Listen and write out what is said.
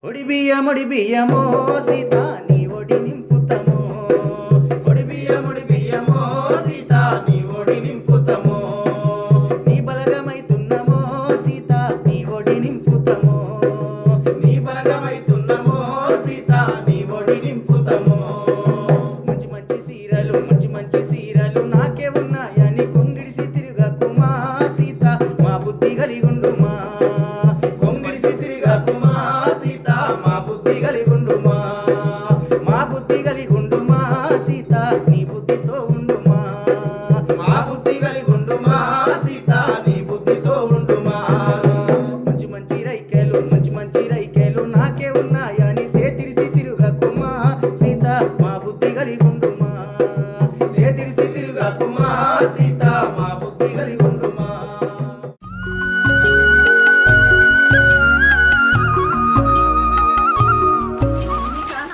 ఒడి బియ్యమో సీత నీ ఒడి నింపుతమో ఒడి బియ్యమో సీత నీ ఒడి నింపుతమో నీ బలగమైతున్నమో సీత నీ ఒడి నింపుతమో నీ బలగమైతున్నమో సీత నీ ఒడి నింపుతమో మంచి మంచి సీరలు నాకే ఉన్నాయని కొంగిడిసి తిరుగకుమా సీత మా బుద్ధి కలిగుండుమా కొంగిడిసి తిరుగకుమా సీత మా బుద్ధి కలిగుండుమా మా బుద్ధి కలిగుండుమా సీత నీ బుద్ధితో ఉండుమా మా బుద్ధి కలిగుండుమా సీత నీ బుద్ధితో ఉండుమా మంచి మంచి రైకెలు నాకే ఉన్నాయా